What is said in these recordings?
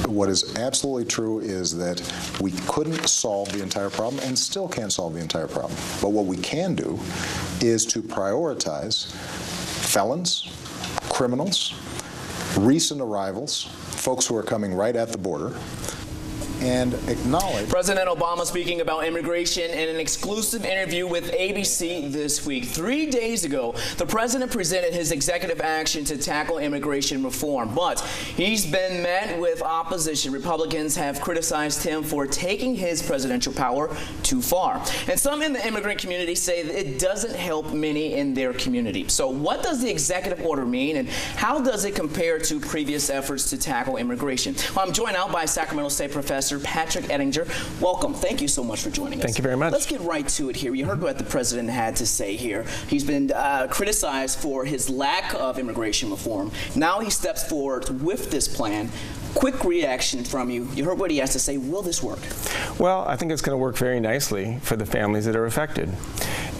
what is absolutely true is that we couldn't solve the entire problem and still can't solve the entire problem. But what we can do is to prioritize felons, criminals, recent arrivals, folks who are coming right at the border, and acknowledge. President Obama speaking about immigration in an exclusive interview with ABC this week. 3 days ago, the president presented his executive action to tackle immigration reform, but he's been met with opposition. Republicans have criticized him for taking his presidential power too far. And some in the immigrant community say that it doesn't help many in their community. So what does the executive order mean, and how does it compare to previous efforts to tackle immigration? Well, I'm joined now by Sacramento State Professor Patrick Ettinger. Welcome. Thank you so much for joining us. Thank you very much. Let's get right to it here. You heard what the president had to say here. He's been criticized for his lack of immigration reform. Now he steps forward with this plan. Quick reaction from you. You heard what he has to say. Will this work? Well, I think it's going to work very nicely for the families that are affected.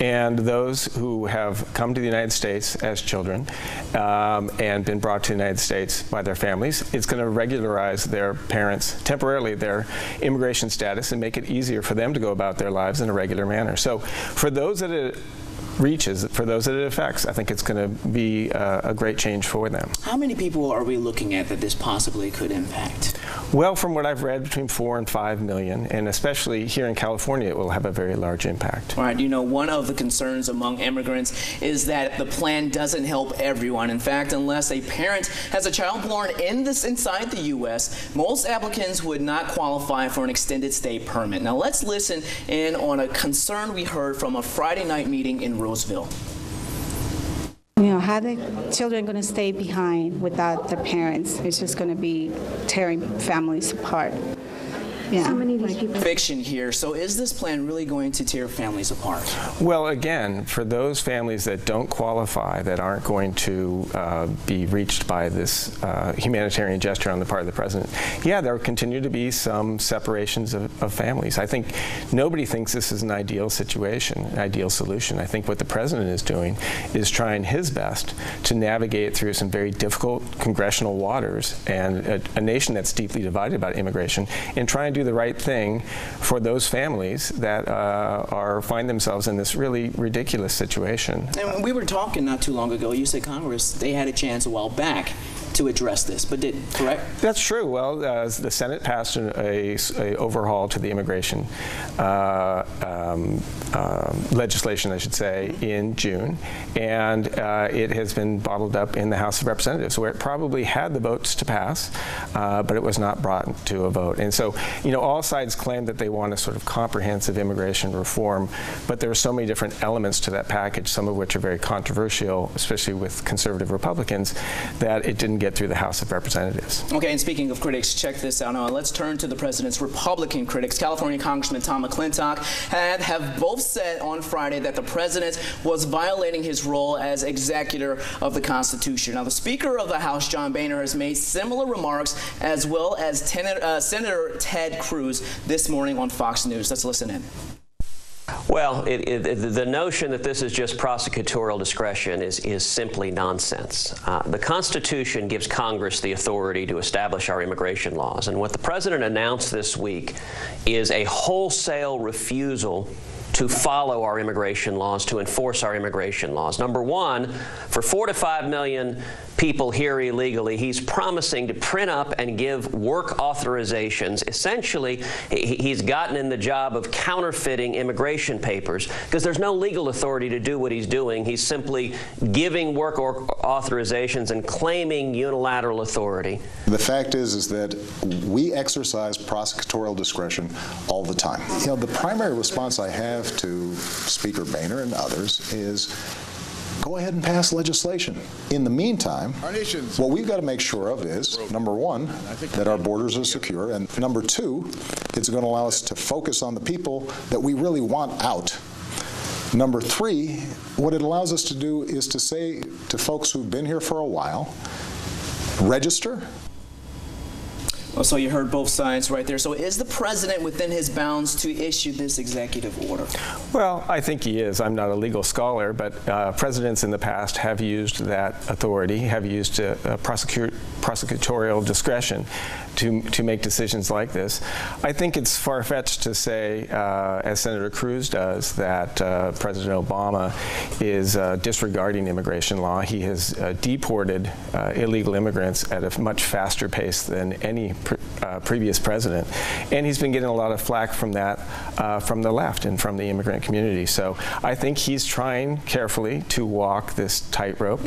And those who have come to the United States as children and been brought to the United States by their families, it's going to regularize their parents, temporarily their immigration status, and make it easier for them to go about their lives in a regular manner. So for those that it reaches, for those that it affects, I think it's going to be a great change for them. How many people are we looking at that this possibly could impact? Well, from what I've read, between 4 and 5 million, and especially here in California, it will have a very large impact. All right, you know, one of the concerns among immigrants is that the plan doesn't help everyone. In fact, unless a parent has a child born inside the U.S., most applicants would not qualify for an extended stay permit. Now, let's listen in on a concern we heard from a Friday night meeting in Roseville. You know, how the children going to stay behind without their parents? It's just going to be tearing families apart. Yeah. So many of these people. Fiction here. So is this plan really going to tear families apart? Well, again, for those families that don't qualify, that aren't going to be reached by this humanitarian gesture on the part of the president, yeah, there will continue to be some separations of families. I think nobody thinks this is an ideal situation, an ideal solution. I think what the president is doing is trying his best to navigate through some very difficult congressional waters and a nation that's deeply divided about immigration, and trying do the right thing for those families that find themselves in this really ridiculous situation. And we were talking not too long ago, you said Congress, they had a chance a while back to address this, but didn't, correct? That's true. Well, the Senate passed a overhaul to the immigration legislation, I should say, in June, and it has been bottled up in the House of Representatives, where it probably had the votes to pass, but it was not brought to a vote. And so, you know, all sides claim that they want a sort of comprehensive immigration reform, but there are so many different elements to that package, some of which are very controversial, especially with conservative Republicans, that it didn't get through the House of Representatives. Okay, and speaking of critics, check this out. Now, let's turn to the president's Republican critics. California Congressman Tom McClintock have both said on Friday that the president was violating his role as executor of the Constitution. Now, the Speaker of the House, John Boehner, has made similar remarks, as well as Senator Ted Cruz this morning on Fox News. Let's listen in. Well, the notion that this is just prosecutorial discretion is simply nonsense. The Constitution gives Congress the authority to establish our immigration laws, and what the president announced this week is a wholesale refusal to follow our immigration laws, to enforce our immigration laws. Number one, for 4 to 5 million people here illegally, he's promising to print up and give work authorizations. Essentially, he's gotten in the job of counterfeiting immigration papers because there's no legal authority to do what he's doing. He's simply giving work authorizations and claiming unilateral authority. The fact is that we exercise prosecutorial discretion all the time. You know, the primary response I have to Speaker Boehner and others is go ahead and pass legislation. In the meantime, what we've got to make sure of is, number one, that our borders are secure, and number two, it's going to allow us to focus on the people that we really want out. Number three, what it allows us to do is to say to folks who've been here for a while, register. Well, so you heard both sides right there. So is the president within his bounds to issue this executive order? Well, I think he is. I'm not a legal scholar, but presidents in the past have used that authority, have used prosecutorial discretion to make decisions like this. I think it's far-fetched to say, as Senator Cruz does, that President Obama is disregarding immigration law. He has deported illegal immigrants at a much faster pace than any previous president, and he's been getting a lot of flack from that from the left and from the immigrant community. So I think he's trying carefully to walk this tightrope,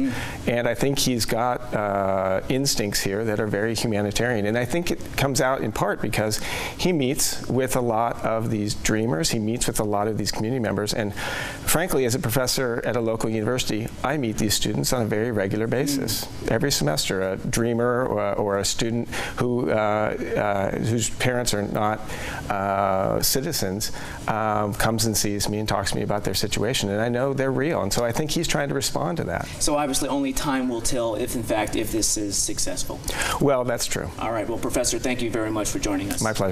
and I think he's got instincts here that are very humanitarian. And I think it comes out in part because he meets with a lot of these dreamers, he meets with a lot of these community members, and frankly, as a professor at a local university, I meet these students on a very regular basis. Every semester, a dreamer or a student who whose parents are not citizens comes and sees me and talks to me about their situation, and I know they're real, and so I think he's trying to respond to that. So obviously only time will tell if, in fact, if this is successful. Well, that's true. All right. Well, Professor, thank you very much for joining us. My pleasure.